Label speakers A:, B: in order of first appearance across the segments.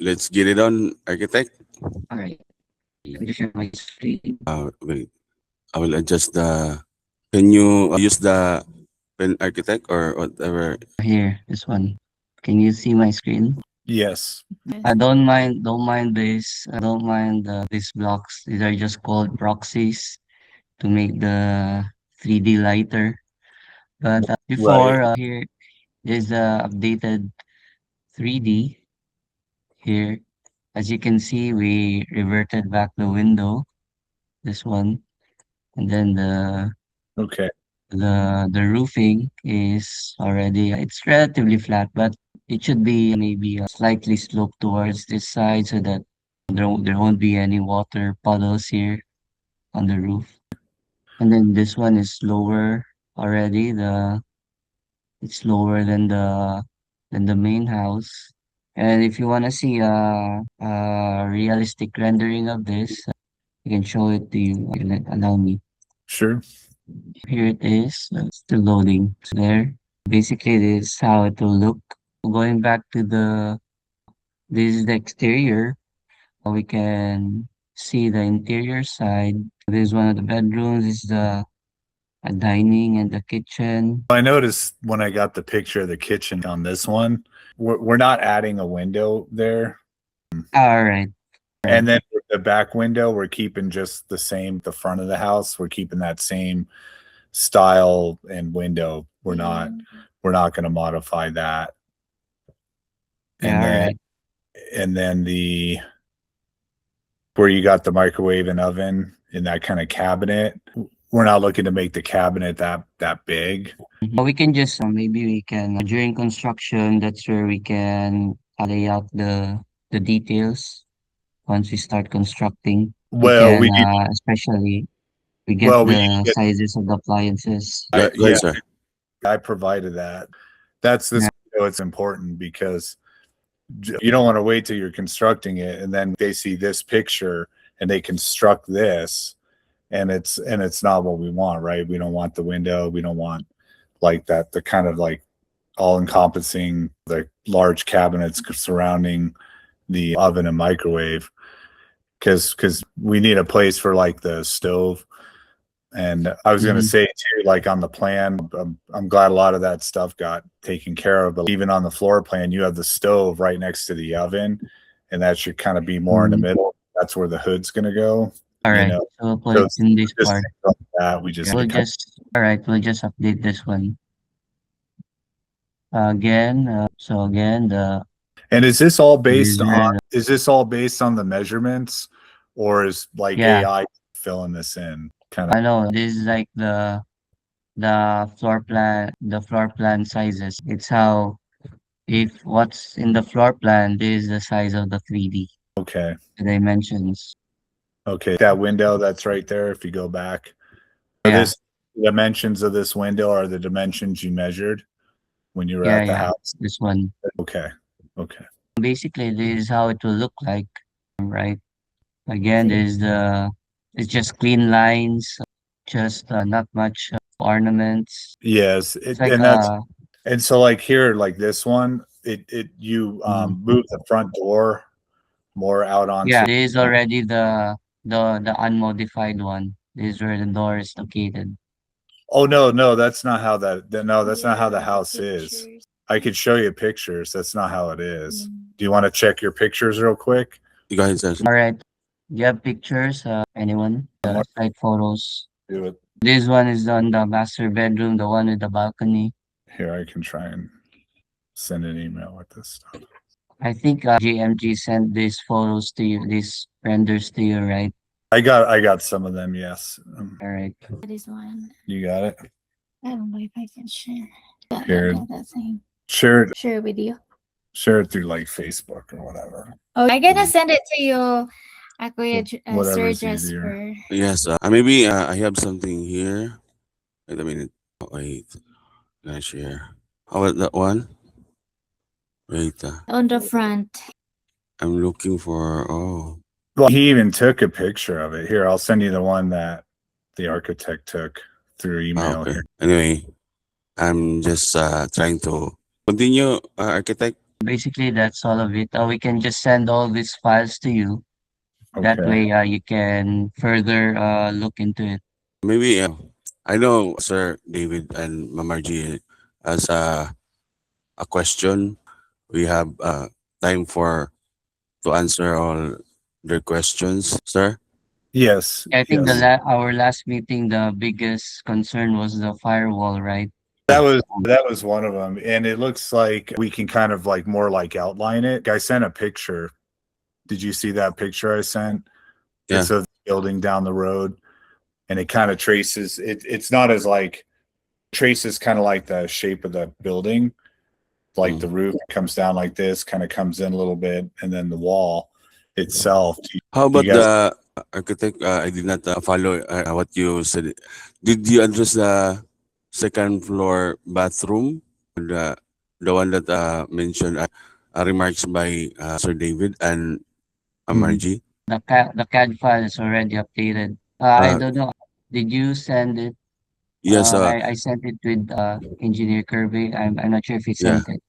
A: let's get it on, architect.
B: All right. Let me share my screen.
A: Wait, I will adjust the. Can you use the pen, architect, or whatever?
B: Here, this one. Can you see my screen?
C: Yes.
B: I don't mind this. I don't mind these blocks. These are just called proxies to make the 3D lighter. But
C: Right.
B: before here is the updated 3D here. As you can see, we reverted back the window, this one, and then
C: Okay.
B: the roofing is already it's relatively flat, but it should be maybe slightly sloped towards this side so that there won't be any water puddles here on the roof. And then this one is lower already. It's lower than the main house. And if you want to see a realistic rendering of this, I can show it to you. Allow me.
C: Sure.
B: Here it is. It's still loading. So there. Basically, this is how it will look. Going back to this is the exterior. We can see the interior side. This is one of the bedrooms. This is the a dining and the kitchen.
C: I noticed when I got the picture of the kitchen on this one, we're not adding a window there.
B: All right.
C: And then the back window, we're keeping just the same, the front of the house. We're keeping that same style and window. We're not going to modify that. And
B: Yeah, all
C: then,
B: right.
C: and then the, where you got the microwave and oven in that kind of cabinet, we're not looking to make the cabinet that big.
B: We can just maybe we can during construction. That's where we can lay out the details once we start constructing. We
C: Well,
B: can
C: we need,
B: especially we get
C: well, we need
B: the
C: to get,
B: sizes of the appliances.
A: Go ahead,
C: yeah,
A: sir.
C: I provided that. That's this,
B: Yeah.
C: it's important because you don't want to wait till you're constructing it and then they see this picture and they construct this and it's not what we want, right? We don't want the window. We don't want like that, the kind of like all encompassing, the large cabinets surrounding the oven and microwave. Cause we need a place for like the stove. And I was going to say too, like on the plan, I'm glad a lot of that stuff got taken care of, but even on the floor plan, you have the stove right next to the oven and that should kind of be more in the middle. That's where the hood's going to go.
B: All
C: You
B: right.
C: know,
B: So we'll put it in this
C: just
B: part.
C: things like that. We just,
B: We'll just all right. We'll just update this one again. So again, the
C: and is this all based
B: these
C: on,
B: are
C: is this all based on the measurements or is like
B: yeah.
C: AI filling this in kind
B: I
C: of?
B: know this is like the floor plan sizes. It's how if what's in the floor plan, this is the size of the 3D,
C: Okay.
B: the dimensions.
C: Okay. That window that's right there, if you go back, are
B: Yeah,
C: this dimensions of this window are the dimensions you measured when you were
B: yeah,
C: at the
B: yeah.
C: house?
B: This one.
C: Okay. Okay.
B: Basically, this is how it will look like, right? Again, it's just clean lines, just not much ornaments.
C: Yes.
B: It's like
C: And that's, and so like here, like this one, you move the front door more out onto.
B: yeah, this is already the unmodified one. This is where the door is located.
C: Oh no, that's not how no, that's not how the house is. I could show you pictures. That's not how it is. Do you want to check your pictures real quick?
A: Go ahead, sir.
B: All right. Do you have pictures? Anyone? Site photos.
C: Do it.
B: This one is on the master bedroom, the one with the balcony.
C: Here, I can try and send an email with this stuff.
B: I think GMG sent these photos to you, these renders to you, right?
C: I got some of them. Yes.
B: All right.
D: This one.
C: You got it.
D: I don't know if I can share.
C: Here.
D: That thing.
C: Share
D: With you.
C: share it through like Facebook or whatever.
D: Oh, I'm gonna send it to you. Kuya Sir
C: Whatever's
D: Jasper.
A: Yes. Maybe I have something here. Wait a minute. Oh, wait. Can I share? How about that one? Wait.
D: On the front.
A: I'm looking for. Oh.
C: Well, he even took a picture of it. Here, I'll send you the one that the architect took through email.
A: Okay.
C: Here.
A: Anyway, I'm just trying to continue, architect.
B: Basically, that's all of it. We can just send all these files to you. That
C: Okay.
B: way, you can further look into it.
A: Maybe I know Sir David and Mamarji as a question. We have time for to answer all their questions, sir.
C: Yes.
B: I think
C: Yes.
B: our last meeting, the biggest concern was the firewall, right?
C: That was one of them, and it looks like we can kind of like more like outline it. I sent a picture. Did you see that picture I sent?
A: Yeah.
C: It's of the building down the road, and it kind of traces it. It's not as like traces kind of like the shape of the building, like the roof comes down like this, kind of comes in a little bit, and then the wall itself.
A: How
C: You
A: about
C: guys,
A: the architect? I did not follow what you said. Did you address the second floor bathroom? The one that mentioned remarks by Sir David and
B: Mhm.
A: Margie?
B: The CAD file is already updated. I
A: Uh,
B: don't know. Did you send it?
A: yes.
B: I sent it with Engineer Kirby. I'm not sure if he
A: Yeah.
B: sent it.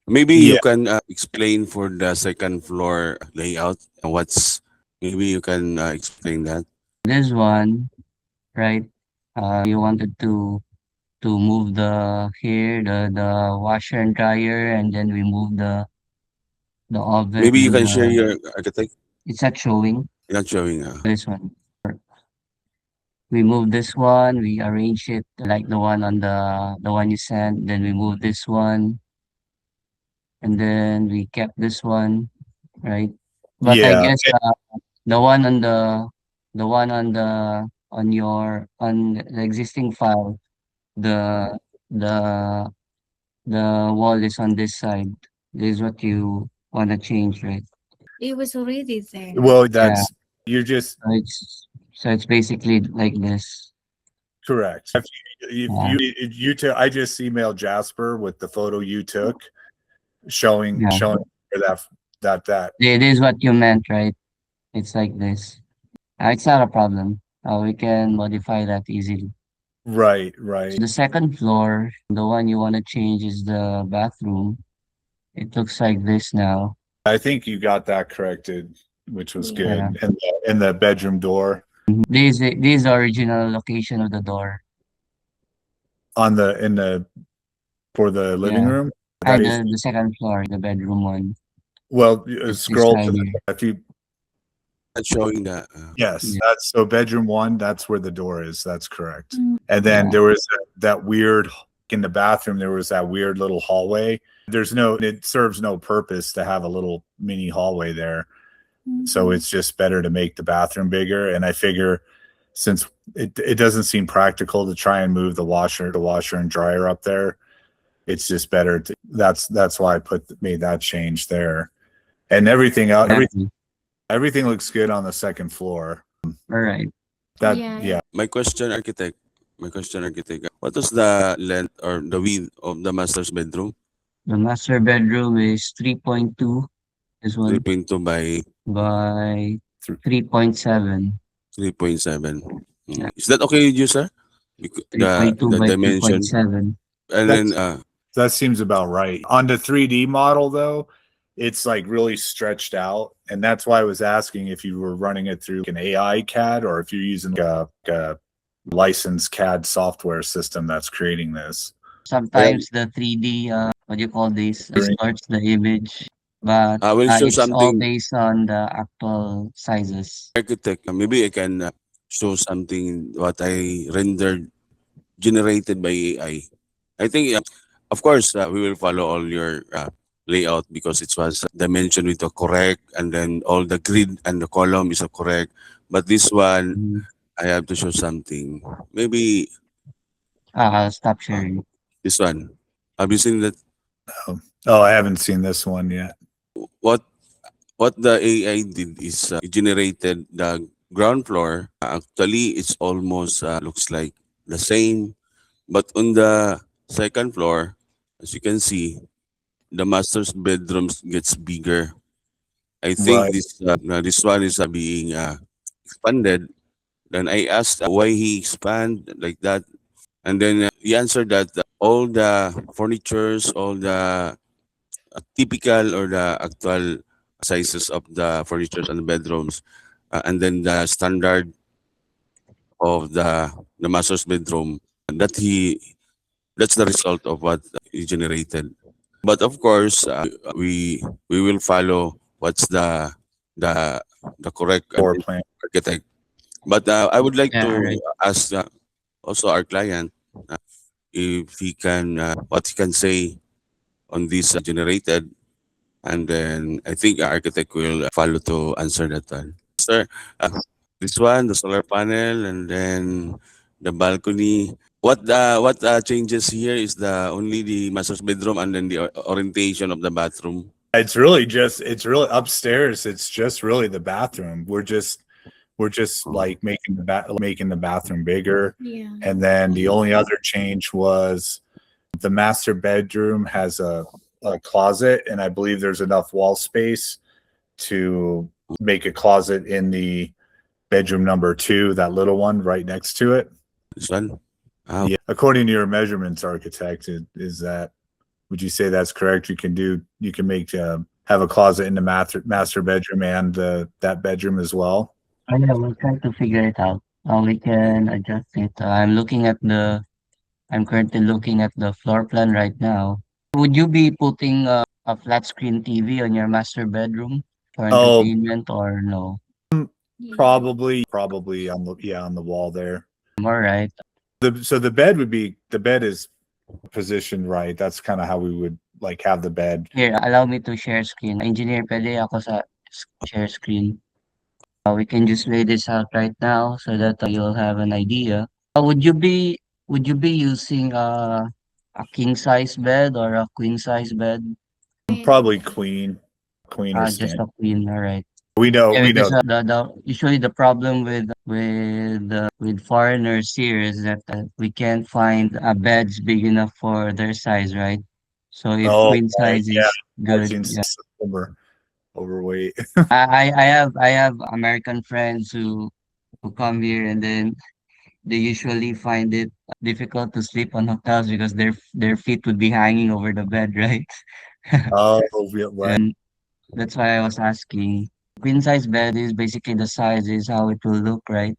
A: Maybe you
C: yeah,
A: can explain for the second floor layout. What's maybe you can explain that.
B: This one, right? You wanted to move the here the washer and dryer, and then we move the oven
A: Maybe you
B: and
A: can share your architect.
B: it's not showing
A: Not showing.
B: this one. We move this one, we arrange it like the one you sent, then we move this one, and then we kept this one, right? But I
C: yeah.
B: guess the one on the one on the on your on the existing file, the the the wall is on this side. This is what you wanna change, right?
D: It was already there.
C: Well,
B: Yeah.
C: that's you're just
B: So it's basically like this.
C: correct. If
B: Yeah.
C: you took, I just emailed Jasper with the photo you took, showing
B: Yeah.
C: showing where that
B: It is what you meant, right? It's like this. It's not a problem. We can modify that easily.
C: right,
B: So
C: right.
B: the second floor, the one you want to change is the bathroom. It looks like this now.
C: I think you got that corrected, which was
D: Yeah.
B: Yeah.
C: good. And the bedroom door
B: This is the original location of the door.
C: on the in the for the living
B: Yeah.
C: room. That
B: And
C: is
B: the second floor, the bedroom one.
C: well.
B: It's this
C: Scroll
B: side
C: to the
B: here.
C: if you
A: Not showing the.
C: yes,
B: Yeah.
C: that's so bedroom one. That's where the door is. That's correct.
D: Mm.
C: And then
B: Yeah.
C: there was that weird in the bathroom. There was that weird little hallway. It serves no purpose to have a little mini hallway there. So
D: Mhm.
C: it's just better to make the bathroom bigger. And I figure since it doesn't seem practical to try and move the washer and dryer up there, it's just better to that's why I made that change there. And everything out
B: Exactly.
C: everything looks good on the second floor.
B: All right.
C: That
D: Yeah.
C: yeah.
A: My question, architect. What was the length or the width of the master's bedroom?
B: The master bedroom is 3.2. This one
A: 3.2 by
B: by 3.7.
A: 3.7.
B: Yeah.
A: Is that okay with you, sir? The
B: 3.2
A: the
B: by
A: dimension
B: 3.7.
A: and then
C: That's that seems about right. On the 3D model though, it's like really stretched out. And that's why I was asking if you were running it through an AI CAD or if you're using a licensed CAD software system that's creating this.
A: I have
B: Sometimes the 3D, what do you call this, distorts the image, but
A: I will show
B: it's all
A: something
B: based on the actual sizes.
A: architect. Maybe I can show something what I rendered generated by AI. I think of course we will follow all your layout because it was dimension with the correct and then all the grid and the column is correct. But this one
B: Mhm.
A: I have to show something. Maybe
B: I'll stop
A: uh,
B: sharing.
A: this one. Have you seen that?
C: Oh, I haven't seen this one yet.
A: What what the AI did is it generated the ground floor. Actually, it's almost looks like the same, but on the second floor, as you can see, the master's bedrooms gets bigger. I think
C: Right.
A: this one is being expanded. Then I asked why he expand like that, and then he answered that all the furnitures, all the typical or the actual sizes of the furniture and the bedrooms, and then the standard of the master's bedroom, and that's the result of what he generated. But of course, we will follow what's the the correct
C: Floor plan.
A: architect. But I would like
B: Yeah,
A: to
B: alright.
A: ask also our client if he can what he can say on this generated, and then I think our architect will follow to answer that one. Sir, this one, the solar panel, and then the balcony. What changes here is the only the master's bedroom and then the orientation of the bathroom.
C: It's really upstairs. It's just really the bathroom. We're just like making the bathroom bigger.
D: Yeah.
C: And then the only other change was the master bedroom has a closet, and I believe there's enough wall space to make a closet in the bedroom number 2, that little one right next to it.
A: This one.
C: Yeah, according to your measurements, architect, is that, would you say that's correct? You can make have a closet in the master bedroom and that bedroom as well.
B: Oh, yeah, we'll try to figure it out. We can adjust it. I'm currently looking at the floor plan right now. Would you be putting a flat screen TV on your master bedroom for
C: Oh,
B: entertainment or no?
D: Yeah.
C: probably on the wall there.
B: All right.
C: So the bed is positioned right. That's kind of how we would like have the bed.
B: Here, allow me to share screen. Engineer, pwede ako sa share screen. We can just lay this out right now so that you'll have an idea. Would you be using a king size bed or a queen size bed?
C: Probably queen or
B: Just
C: stand.
B: a queen. All right.
C: We know
B: Yeah,
C: we
B: because
C: know.
B: the usually the problem with foreigners here is that we can't find beds big enough for their size, right? So if
C: Oh,
B: queen
C: right,
B: size
C: yeah.
B: is
C: I've
B: good,
C: seen
B: yeah.
C: some overweight.
B: I have American friends who come here and then they usually find it difficult to sleep on hotels because their feet would be hanging over the bed, right?
C: Oh, yeah, right.
B: And that's why I was asking. Queen size bed is basically the size is how it will look, right?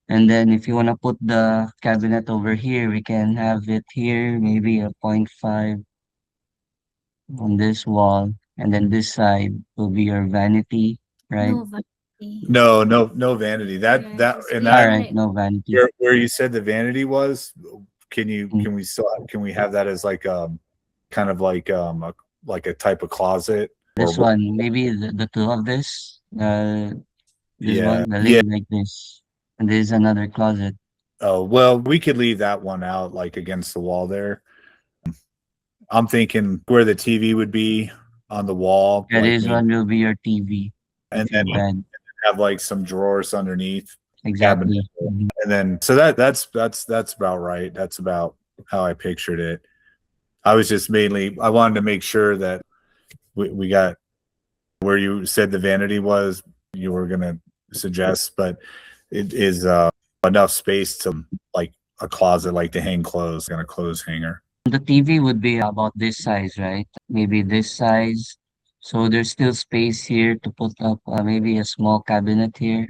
B: And then if you want to put the cabinet over here, we can have it here, maybe a point 0.5 on this wall. And then this side will be your vanity, right?
D: No vanity.
C: No vanity. That
D: Yes,
C: and
D: we
B: All
C: that
B: right,
D: wanted.
B: no vanity.
C: where you said the vanity was,
B: Mm.
C: can we have that as like kind of like a type of closet or
B: This one, maybe the two of this
C: yeah.
B: one, the
C: Yeah.
B: lid like this. And there's another closet.
C: Oh, well, we could leave that one out like against the wall there. I'm thinking where the TV would be on the wall,
B: Yeah,
C: like
B: this
C: maybe,
B: one will be your TV
C: and
B: with your
C: then
B: bed.
C: have like some drawers underneath cabinet.
B: Exactly. Mhm.
C: And then so that's about right. That's about how I pictured it. I wanted to make sure that we got where you said the vanity was, you were gonna suggest, but it is enough space to like a closet, like to hang clothes, and a clothes hanger.
B: The TV would be about this size, right? Maybe this size. So there's still space here to put up maybe a small cabinet here.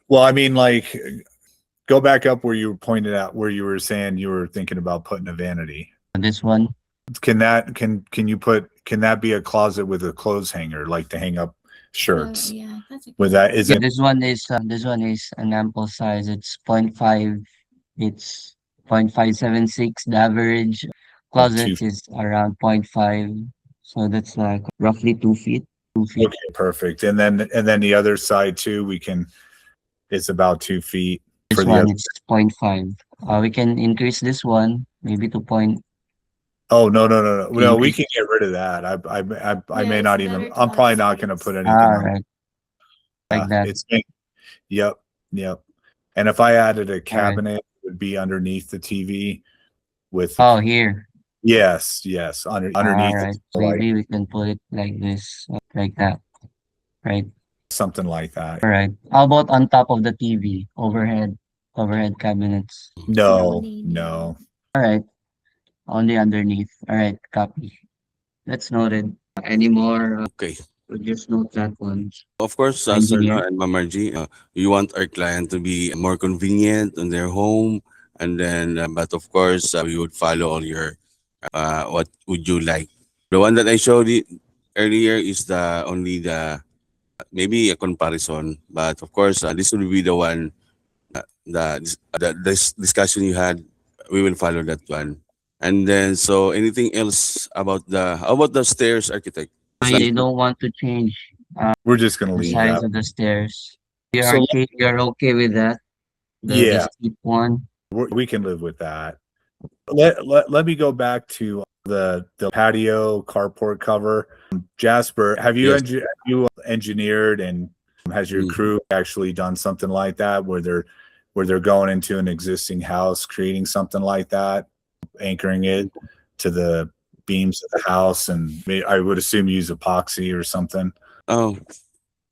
C: Well, I mean, like, go back up where you pointed out where you were saying you were thinking about putting a vanity.
B: This one.
C: Can that be a closet with a clothes hanger, like to hang up shirts?
D: Yeah, that's
C: With
D: okay.
C: that, is
B: Yeah,
C: it
B: this one is an ample size. It's point 0.5. It's 0.576. The average
C: like
B: closet
C: 2 feet?
B: is around point 0.5. So that's like roughly 2 feet. 2 feet.
C: Okay, perfect. And then the other side too, it's about 2 feet for
B: This
C: the other.
B: one it's point 0.5. We can increase this one maybe to point
C: Oh, no, we
B: increase.
C: can get rid of that. I
D: Yeah,
C: may
D: it's
C: not even,
D: better to
C: I'm
D: have
C: probably not going to
D: space.
C: put anything
B: All
C: on.
B: right, like that.
C: It's yep, yep. And if I added a
B: All right.
C: cabinet, it would be underneath the TV with the,
B: Oh, here.
C: yes,
B: All
C: underneath it,
B: right.
C: like
B: Maybe we can put it like this, like that. Right.
C: something like that.
B: All right. How about on top of the TV, overhead cabinets?
C: No,
D: No need. Yeah.
C: no.
B: All right. Only underneath. All right. Copy. That's noted. Any more?
A: Okay.
B: We'll just note that one.
A: Of course, Sir No
B: Engineer.
A: and Mamarji, we want our client to be more convenient in their home, and then, but of course, we would follow all your what would you like. The one that I showed you earlier is the only the maybe a comparison, but of course, this will be the one this discussion you had. We will follow that one, and then so anything else about the how about the stairs, architect?
B: They don't want to change
C: We're just going to
B: the
C: leave
B: size
C: that.
B: of the stairs. You're
C: So
B: okay, you're okay with that? The
C: yeah,
B: steep one?
C: we can live with that. Let me go back to the patio carport cover. Jasper,
A: Yes.
C: have you engineered, and has your
A: Mm.
C: crew actually done something like that where they're going into an existing house, creating something like that, anchoring it to the beams of the house, and I would assume use epoxy or something.
A: Oh,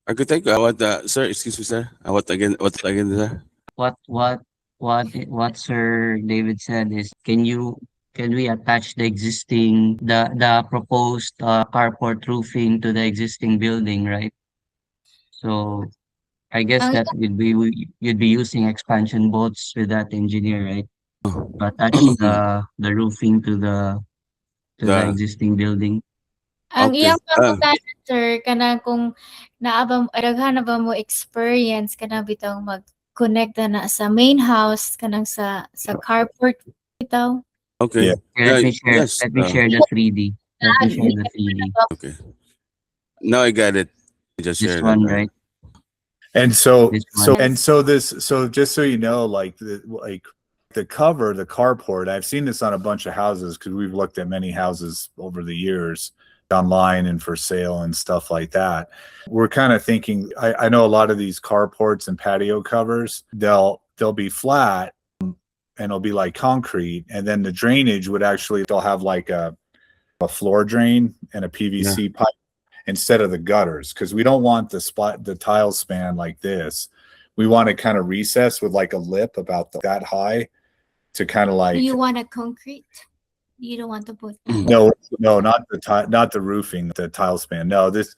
A: architect, what, sir? Excuse me, sir. What again? What again, sir?
B: What what what Sir David said is, can we attach the existing the proposed carport roofing to the existing building, right? So I guess
D: Ang
B: that would be you'd be using expansion bolts with that engineer, right? To attach
A: Oh.
B: the roofing to the
A: The
B: existing building.
D: ang
A: okay.
D: iyang pangutana sir kanang kung daghan na ba mo experience kanang bitaw mag-connect na sa main house kanang sa carport bitaw?
A: Okay.
C: Yeah.
B: Okay,
A: Yeah. Yes.
B: let me share the 3D. Let me share the 3D.
A: Okay. Now I got it. Just
B: This
A: share that.
B: one, right?
C: And so,
B: This one.
C: so just so you know, like the cover, the carport, I've seen this on a bunch of houses because we've looked at many houses over the years online and for sale and stuff like that. We're kind of thinking, I know a lot of these carports and patio covers, they'll be flat and it'll be like concrete, and then the drainage would actually they'll have like a floor drain and a PVC pipe instead of the gutters, because we don't want the tile span like this. We want it kind of recessed with like a lip about that high to kind of
D: Do
C: like
D: you want a concrete? You don't want to put
C: no, not the roofing, the tile span. No, this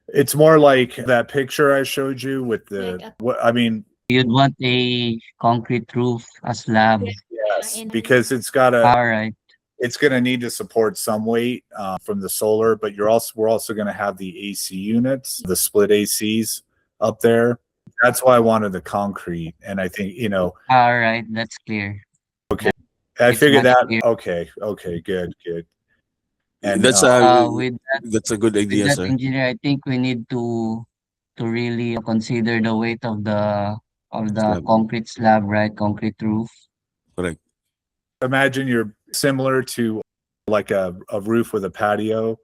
C: it's more like that picture I showed you with
D: like
C: the
D: a
C: what I mean,
B: You'd want a concrete roof, a slab.
C: yes,
D: in
C: because
B: All right.
C: it's going to need to support some weight from the solar, but we're also going to have the AC units, the split ACs up there. That's why I wanted the concrete, and I think
B: All right. That's clear.
C: I
B: It's
C: figured
B: much
C: that.
B: clearer.
C: Okay, good. And
A: That's
B: With
A: that's a good
B: with
A: idea,
B: that
A: sir.
B: engineer, I think we need to really consider the weight of the
A: Slab.
B: concrete slab, right? Concrete roof.
A: Correct.
C: imagine you're similar to like a roof with a patio.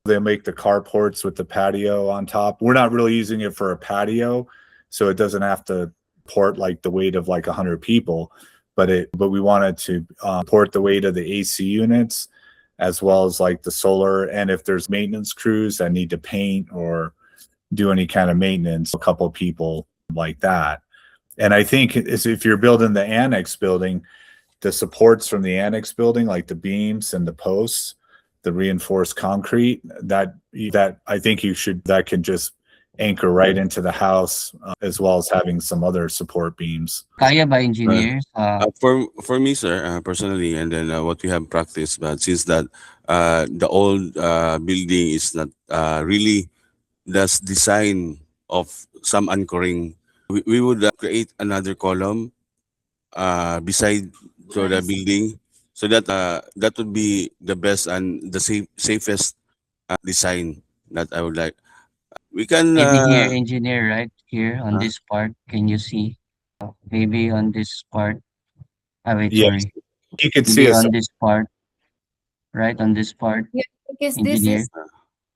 C: They make the carports with the patio on top. We're not really using it for a patio, so it doesn't have to port like the weight of like 100 people, but we wanted to port the weight of the AC units as well as like the solar. And if there's maintenance crews that need to paint or do any kind of maintenance, a couple people like that. And I think if you're building the annex building, the supports from the annex building, like the beams and the posts, the reinforced concrete, that I think that can just anchor right into the house, as well as having some other support beams.
B: Kaya ba
A: Uh,
B: engineers?
A: for me, sir, personally, and then what we have practiced, but since that the old building is not really the design of some anchoring, we would create another column beside to the
D: nice.
A: building, so that that would be the best and the safest design that I would like. We can
B: Maybe here, engineer, right? Here on
A: huh?
B: this part, can you see? Maybe on this part. Ah, wait,
C: Yes,
B: sorry.
C: you could see
B: Maybe
C: us.
B: on this part, right? On this part,
D: Yeah, because this
B: engineer.
D: is this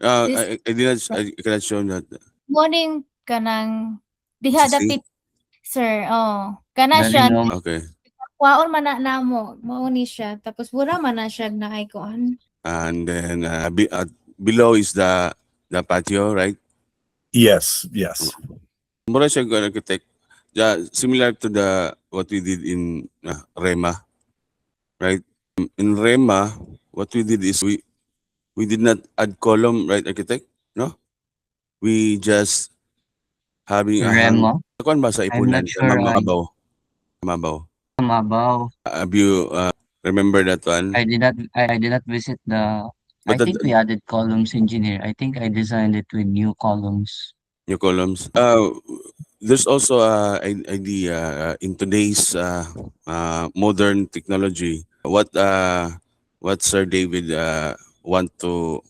A: I did not I cannot show that
D: morning kanang diha
A: existing.
D: dapit sir. Oh, kana
B: The
D: siya
B: renom
A: Okay,
D: kwaon man na namo mao ni siya tapos wala man na siya na ay kuan.
A: and then below is the patio, right?
C: Yes.
A: Mura siya go architect. Yeah, similar to the what we did in Rema, right? In Rema, what we did is We did not add column, right, architect? No? We just having a hang.
B: Remo.
A: Kuan ba sa
B: I'm
A: ipunan?
B: not sure.
A: Mabaw. Mabaw.
B: Mabaw.
A: Have you remember that one?
B: I did not visit the.
A: But
B: I think we added columns engineer. I think I designed it with new columns.
A: new columns. There's also idea in today's modern technology. What Sir David want to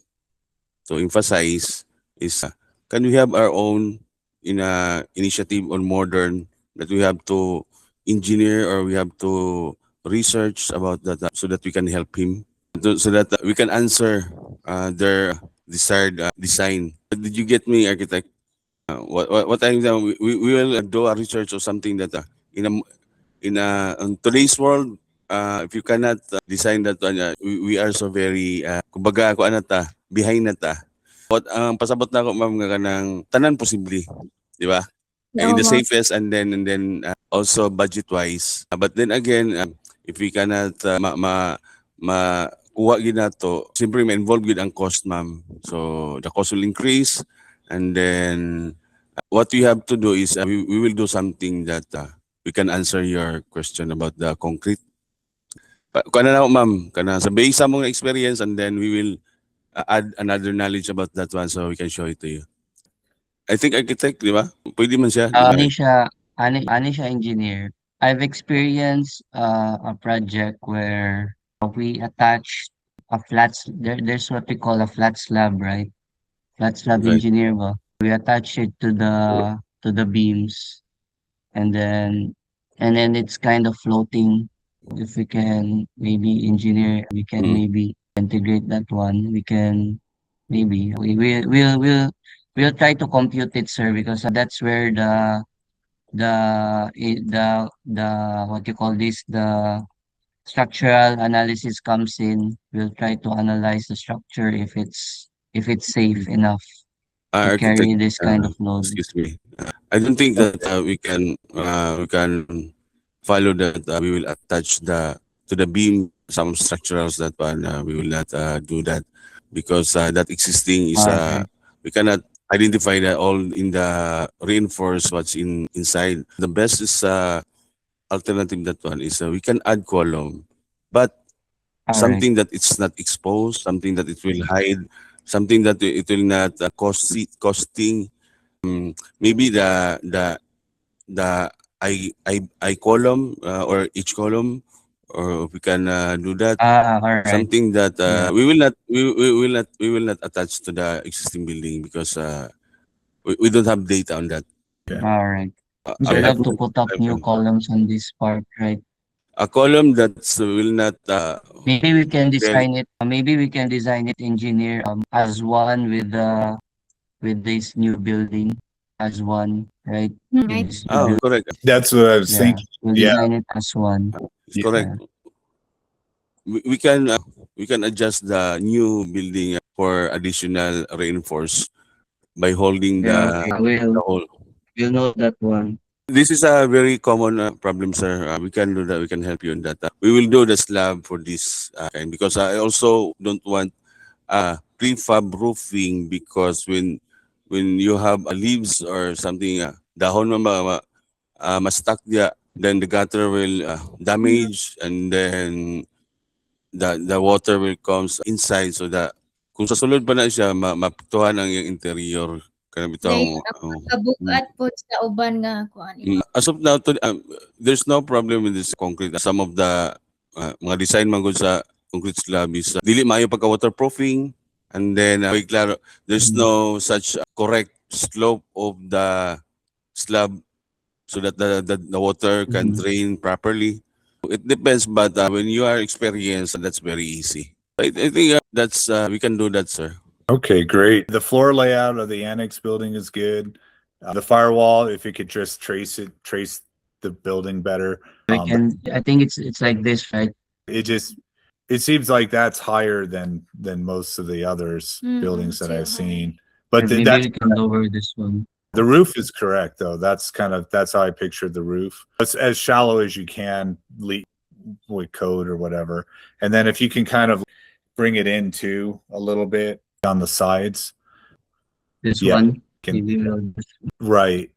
A: emphasize is can we have our own initiative on modern that we have to engineer or we have to research about that so that we can help him so that we can answer their desired design. Did you get me, architect? What time we will do a research or something that in a in today's world if you cannot design that one we are so very kumbaga ako ano ta behind na ta what ang pasabot na ako ma'am nga kanang tanan posible, di ba? In
D: Oo,
A: the
D: ma'am.
A: safest and then also budget wise. But then again, if we cannot kuha gid nato, siyempre may involved gid ang cost, ma'am. So the cost will increase and then what we have to do is we will do something that we can answer your question about the concrete. Kuha na ako, ma'am, kana sa base sa mong experience and then we will add another knowledge about that one so we can show it to you. I think architect, di ba? Pwede man siya, di ba?
B: Ani siya engineer. I've experienced a project where we attached a there's what we call a flat slab, right? Flat slab
A: Right.
B: engineer ba? We attach it to the beams and then it's kind of floating. If we can maybe engineer, we can
A: Mm.
B: maybe integrate that one. We can maybe we'll try to compute it, sir, because that's where the what you call this, the structural analysis comes in. We'll try to analyze the structure if it's safe enough to
A: Architect,
B: carry this kind of load.
A: excuse me. I don't think that we can follow that. We will attach the to the beam some structurals that one. We will not do that because that existing is
B: All right.
A: we cannot identify that all in the reinforce what's inside. The best is alternative that one is we can add column, but
B: All right.
A: something that it's not exposed, something that it will hide, something that it will not costing. Maybe the I column or each column, or we can do that.
B: All right.
A: Something that
B: Yeah.
A: we will not attach to the existing building because we don't have data on that.
C: Okay.
B: All right. So
A: I
B: you
C: Okay.
B: have
A: have
B: to put up new columns on this part, right?
A: a column that will not
B: Maybe we can
A: then
B: design it. Maybe we can design it, engineer as one with this new building as one, right? With
D: Right.
B: this new building.
A: correct.
C: That's what I was
B: Yeah.
C: thinking.
B: We'll
C: Yeah.
B: design it as one.
A: It's
C: Yeah.
A: correct.
B: Yeah.
A: We can adjust the new building for additional reinforce by holding
B: Yeah. Okay.
A: the whole.
B: We'll note that one.
A: This is a very common problem, sir. We can do that. We can help you in that. We will do the slab for this kind because I also don't want prefab roofing because when you have leaves or something, dahon ma-stuck dia, then the gutter will damage and then the water will comes inside so that kung sa sulod pa na siya mapituhan ang iyang interior kana
D: Dahil
A: bitong
D: kabugat po sa uban nga kuan.
A: as of now there's no problem with this concrete. Some of the mga design man gud sa concrete slab is dili maayo pagka waterproofing and then very klaro there's no such correct slope of the slab so that the water can drain properly. It depends, but when you are experienced, that's very easy. I think that's we can do that, sir.
C: Okay, great. The floor layout of the annex building is good. The firewall, if you could just trace the building better.
B: We can. I think it's like this, right?
C: It seems like that's higher than most of the others buildings that I've seen. But
B: Maybe
C: that's
B: we can lower this one.
C: the roof is correct though. That's how I pictured the roof. It's as shallow as you can with code or whatever. And then if you can kind of bring it in too a little bit on the sides.
B: This
C: Yeah,
B: one,
C: can,
B: maybe we'll just,
C: right.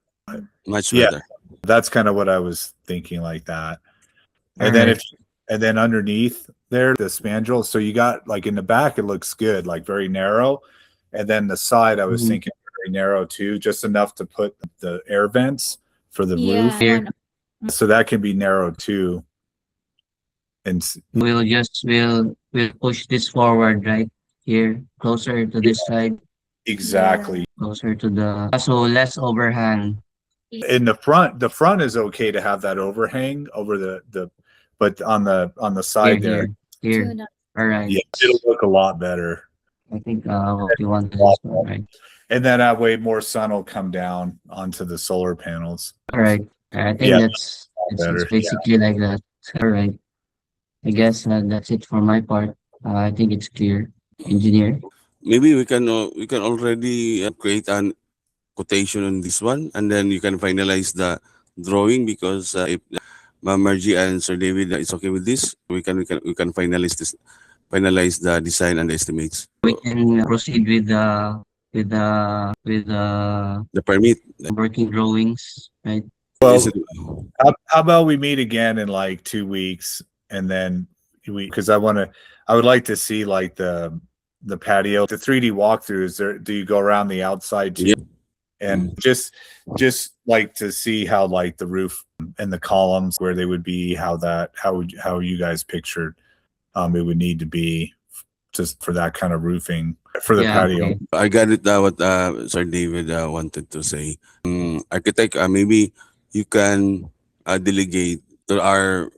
A: Much
C: Yeah,
A: better.
C: that's kind of what I was thinking, like that.
B: all
C: And then
B: right.
C: and then underneath there, the spandrel. So you got like in the back, it looks good, like very narrow. And then the side, I was
B: Mhm.
C: thinking very narrow too, just enough to put the air vents for the roof.
D: Yeah,
B: Here,
C: So that can be narrow too. And
B: we'll push this forward, right? Here, closer to this side,
C: exactly.
B: closer to the, so less overhang.
C: In the front is okay to have that overhang over the, but on the
B: Here,
C: side there,
B: here, here.
D: tuna.
B: All right.
C: yeah, it'll look a lot better.
B: I think what you want is this one, right?
C: And then that way more sun will come down onto the solar panels.
B: All right. I think
C: Yeah,
B: it's
C: better.
B: basically like that. All right. I guess that's it for my part. I think it's clear, engineer.
A: Maybe we can already create an quotation on this one, and then you can finalize the drawing because if Ma'am Margie and Sir David is okay with this, we can finalize the design and the estimates.
B: We can proceed with the
A: The permit.
B: working drawings, right?
A: Is
C: Well,
A: it,
C: how about we meet again in like 2 weeks, and then because I would like to see like the patio, the 3D walkthroughs. There, do you go around the outside too?
A: Yeah.
C: And just like to see how like the roof and the columns where they would be, how you guys pictured it would need to be just for that kind of roofing for the
B: Yeah,
C: patio.
B: okay.
A: I got it what Sir David wanted to say. Architect, maybe you can delegate to our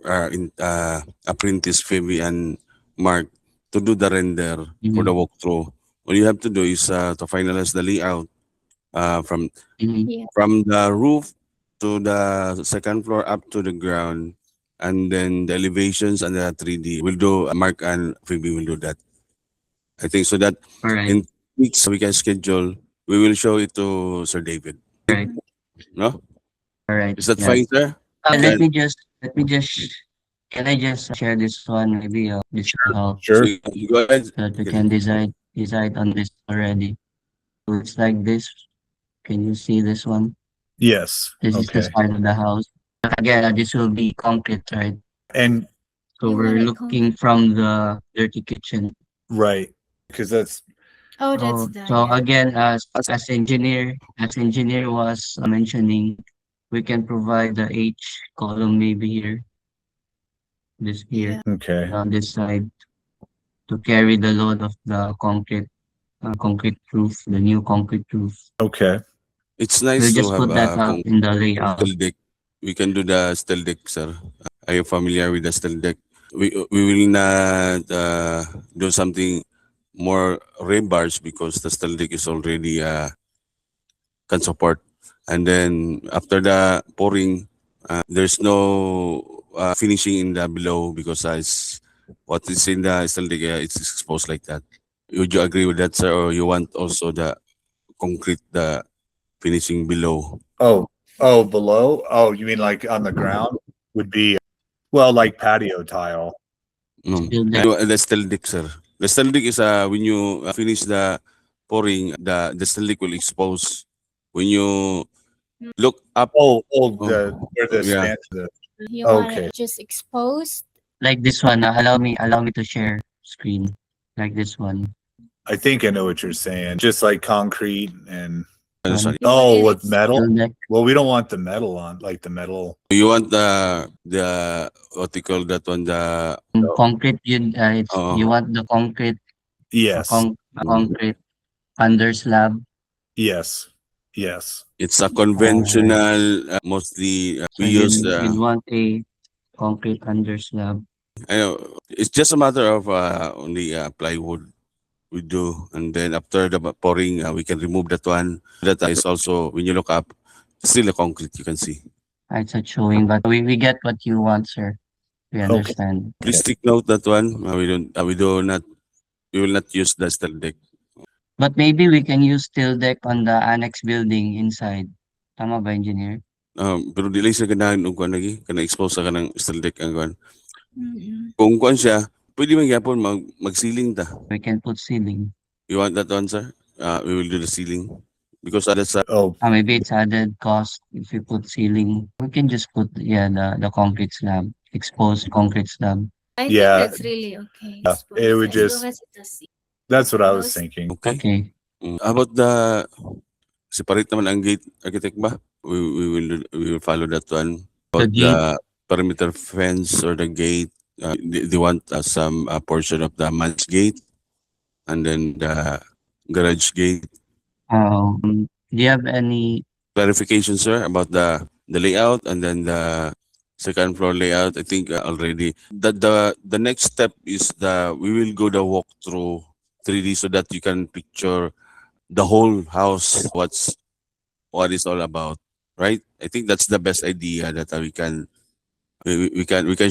A: apprentice Phoebe and Mark to do the render for the
B: Mhm,
A: walkthrough. All you have to do is to finalize the layout from
B: mhm.
D: Yeah.
A: the roof to the second floor up to the ground, and then the elevations and the 3D. We'll do Mark and Phoebe will do that. I think so that
B: All right,
A: in weeks we can schedule. We will show it to Sir David.
B: all right,
A: No,
B: all right.
A: is that
B: Yeah.
A: fine, sir?
B: Let
A: Then
B: me just can I just share this one? Maybe this will help
A: so
C: Sure.
A: you go ahead.
B: so that we
A: Okay.
B: can decide on this already. So it's like this. Can you see this one?
C: Yes.
B: This is the
C: Okay.
B: side of the house. Again, this will be concrete, right?
C: And
B: So
D: You
B: we're
D: want it
B: looking from the dirty kitchen.
C: right, because that's
D: Oh, that's
B: So,
D: the
B: so
D: yeah.
B: again, as engineer was mentioning, we can provide the H column maybe here, this here,
D: Yeah.
C: okay.
B: on this side to carry the load of the concrete roof, the new concrete roof.
C: Okay.
A: It's
B: We'll
A: nice to
B: just
A: have
B: put that up
A: a
B: in the layout.
A: steel deck. We can do the steel deck, sir. Are you familiar with the steel deck? We will not do something more rebars because the steel deck is already can support. And then after the pouring, there's no finishing in the below because it's what is in the steel deck, it's exposed like that. Would you agree with that, sir, or you want also the concrete the finishing below?
C: Oh, below? Oh, you mean like on the ground would be, well, like patio tile.
A: No.
B: Still there.
A: And the steel deck, sir. The steel deck is when you finish the pouring, the steel deck will expose. When you look up,
C: The
A: oh,
C: where the
A: yeah,
C: stand the
D: You want
C: okay.
D: it just exposed?
B: Like this one. Allow me to share screen. Like this one.
C: I think I know what you're saying. Just like concrete and
A: sorry.
D: You want it
C: with metal.
B: Still deck.
C: Well, we don't want the metal on, like the metal.
A: You want the what you call that one, the
B: Concrete. You
A: uh,
B: want the concrete,
C: Yes.
B: concrete under slab.
C: Yes. Yes.
A: it's a
B: Alright.
A: conventional mostly
B: So
A: we use
B: you'd want a concrete under slab.
A: I know it's just a matter of only plywood we do, and then after the pouring we can remove that one. That is also when you look up, still a concrete you can see.
B: It's not showing, but we get what you want, sir. We
C: Okay.
B: understand.
A: Please take note that one. We will not use the steel deck.
B: But maybe we can use steel deck on the annex building inside. Tama ba, engineer?
A: Pero dili siya ganahan og kuan lagi kana expose sa kanang steel deck ang kuan.
D: Mm-mm.
A: Kung kuan siya Pwede man gyapon mag-ceiling ta.
B: We can put ceiling.
A: You want that one, sir? We will do the ceiling because that's
C: Oh,
B: Maybe it's added cost if we put ceiling. We can just put, yeah, the concrete slab, exposed concrete slab.
D: I think
C: yeah,
D: that's really okay.
C: yeah. It would
D: As long
C: just.
D: as it has
C: That's what I was
D: windows.
C: thinking.
A: okay.
B: Okay.
A: How about the separate naman ang gate architect ba? We will follow that one.
B: The
A: About
B: gate,
A: the perimeter fence or the gate, they want some portion of the man's gate and then the garage gate.
B: do you have any,
A: Clarification, sir, about the layout and then the second floor layout. I think already the next step is we will go the walkthrough 3D so that you can picture the whole house, what it's all about, right? I think that's the best idea that we can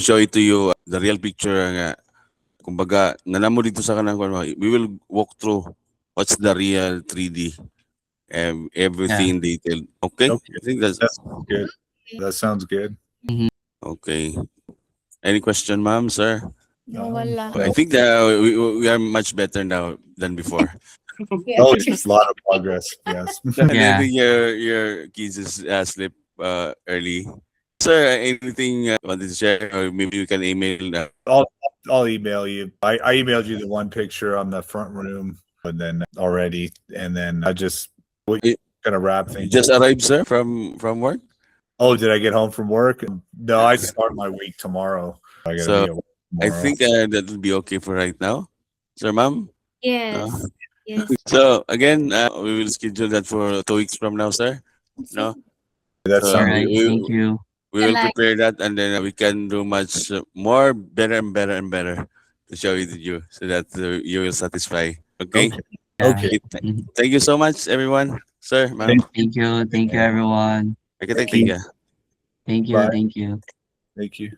A: show it to you the real picture nga. Kumbaga, nanamo dito sa kanang we will walk through what's the real 3D and
B: yeah.
A: everything detailed. Okay?
C: Okay,
A: I think that's
C: that's good. That sounds good.
B: Mhm.
A: okay. Any question, ma'am, sir?
D: No, wala.
A: I think we are much better now than before.
C: Oh, it's a lot of progress. Yes.
A: And I
B: Yeah.
A: think your kids is sleep early. Sir, anything wanted to share? Or maybe you can email.
C: I'll I'll email you. I emailed you the one picture on the front room, and then already, and then I just we're
A: You
C: gonna wrap
A: you
C: things
A: just
C: up.
A: arrived, sir, from work.
C: Oh, did I get home from work? No, I start my week tomorrow. I gotta
A: So
C: be at work
A: I
C: tomorrow.
A: think that will be okay for right now, sir, ma'am.
D: Yes. Yes.
A: So again, we will schedule that for 2 weeks from now, sir. No,
C: That
A: so
B: All
C: sounds
B: right. Thank you.
A: we will
D: Like,
A: prepare that, and then we can do much more, better and better and better to show it to you, so that you will satisfy. Okay.
C: okay.
B: Yeah.
C: Okay.
A: Okay, thank you so much, everyone, sir, ma'am.
C: Thank
B: Thank you. Thank you, everyone.
A: Okay, thank
C: thank you.
A: you.
B: Thank you.
C: Bye.
B: Thank you.
C: Thank you.